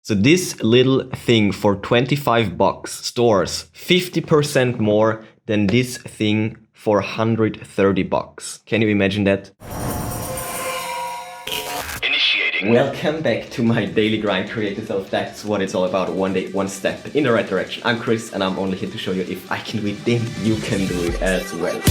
So this little thing for 25 bucks stores 50% more than this thing for 130 bucks. Can you imagine that? Initiating. Welcome back to my daily grind, create yourself. That's what it's all about. One day, one step in the right direction. I'm Chris and I'm only here to show you if I can do it, then you can do it as well.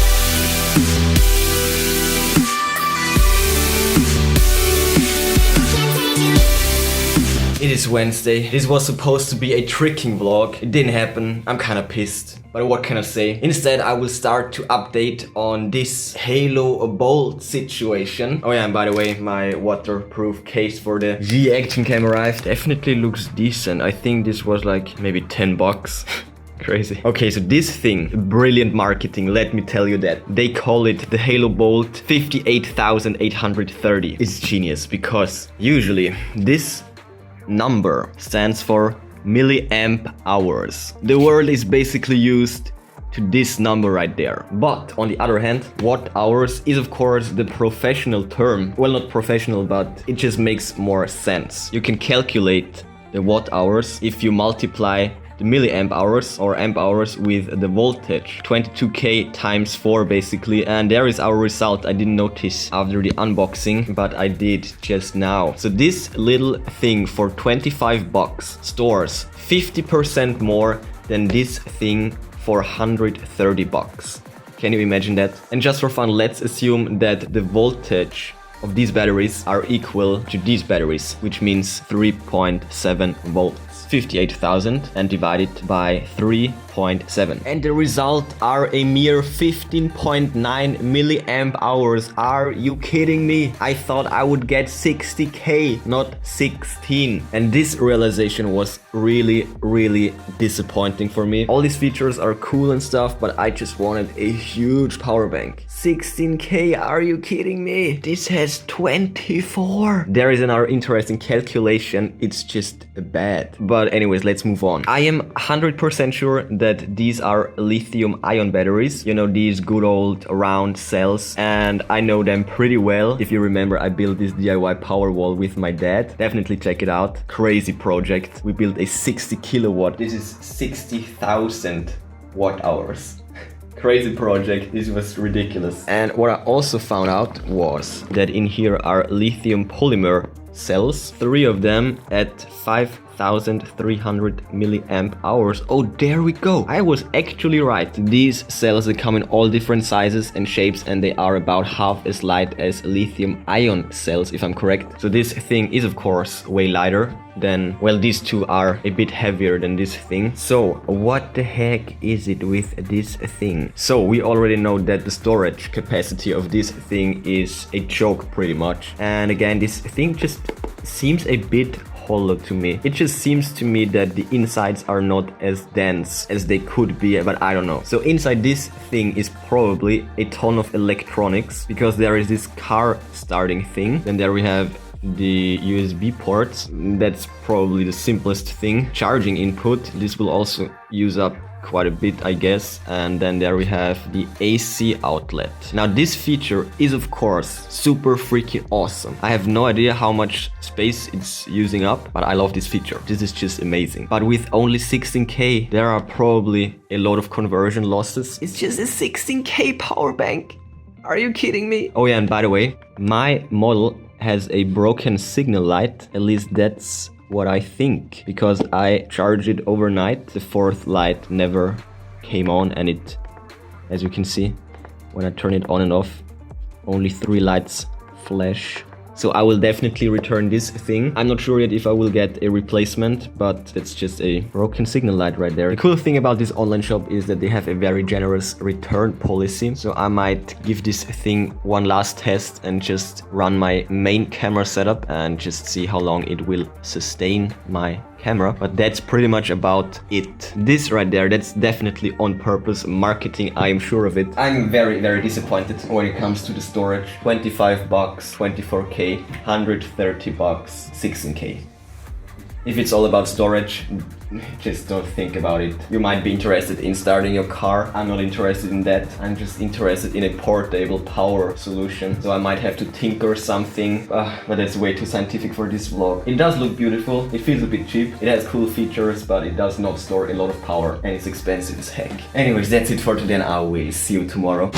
It is Wednesday. This was supposed to be a tricking vlog. It didn't happen. I'm kind of pissed. But what can I say? Instead, I will start to update on this Halo Bolt situation. Oh yeah, and by the way, my waterproof case for the G action camera arrived. Definitely looks decent. I think this was like maybe 10 bucks. Crazy. Okay, so this thing, brilliant marketing, let me tell you that. They call it the Halo Bolt 58,830. It's genius because usually this number stands for milliamp hours. The word is basically used to this number right there. But on the other hand, watt hours is of course the professional term. Well, not professional, but it just makes more sense. You can calculate the watt hours if you multiply the milliamp hours or amp hours with the voltage. 22k times 4 basically, and there is our result. I didn't notice after the unboxing, but I did just now. So this little thing for 25 bucks stores 50% more than this thing for 130 bucks. Can you imagine that? And just for fun, let's assume that the voltage of these batteries are equal to these batteries, which means 3.7 volts. 58,000 and divided by 3.7. And the result are a mere 15.9 milliamp hours. Are you kidding me? I thought I would get 60k, not 16. And this realization was really disappointing for me. All these features are cool and stuff, but I just wanted a huge power bank. 16k, are you kidding me? This has 24. There is another interesting calculation. It's just bad. But anyways, let's move on. I am 100% sure that these are lithium-ion batteries. You know, these good old round cells. And I know them pretty well. If you remember, I built this DIY power wall with my dad. Definitely check it out. Crazy project. We built a 60 kilowatt. This is 60,000 watt hours. Crazy project. This was ridiculous. And what I also found out was that in here are lithium polymer cells, 3 of them at 5,300 milliamp hours. Oh, there we go. I was actually right. These cells come in all different sizes and shapes, and they are about half as light as lithium ion cells, if I'm correct. So this thing is of course way lighter than, well, these two are a bit heavier than this thing. So what the heck is it with this thing? So we already know that the storage capacity of this thing is a joke pretty much. And again, this thing just seems a bit hollow to me. It just seems to me that the insides are not as dense as they could be, but I don't know. So inside this thing is probably a ton of electronics, because there is this car starting thing. Then there we have the USB ports. That's probably the simplest thing. Charging input. This will also use up quite a bit, I guess. And then there we have the AC outlet. Now this feature is of course super freaking awesome. I have no idea how much space it's using up, but I love this feature. This is just amazing. But with only 16k, there are probably a lot of conversion losses. It's just a 16k power bank. Are you kidding me? Oh yeah, and by the way, my model has a broken signal light. At least that's what I think, because I charged it overnight. The 4th light never came on, and it, as you can see, when I turn it on and off, only 3 lights flash. So I will definitely return this thing. I'm not sure yet if I will get a replacement, but it's just a broken signal light right there. The cool thing about this online shop is that they have a very generous return policy. So I might give this thing one last test and just run my main camera setup and just see how long it will sustain my camera. But that's pretty much about it. This right there, that's definitely on purpose marketing, I am sure of it. I'm very disappointed when it comes to the storage. 25 bucks, 24k, 130 bucks, 16k. If it's all about storage, just don't think about it. You might be interested in starting your car. I'm not interested in that. I'm just interested in a portable power solution. So I might have to tinker something, but that's way too scientific for this vlog. It does look beautiful. It feels a bit cheap. It has cool features, but it does not store a lot of power and it's expensive as heck. Anyways, that's it for today and I will see you tomorrow.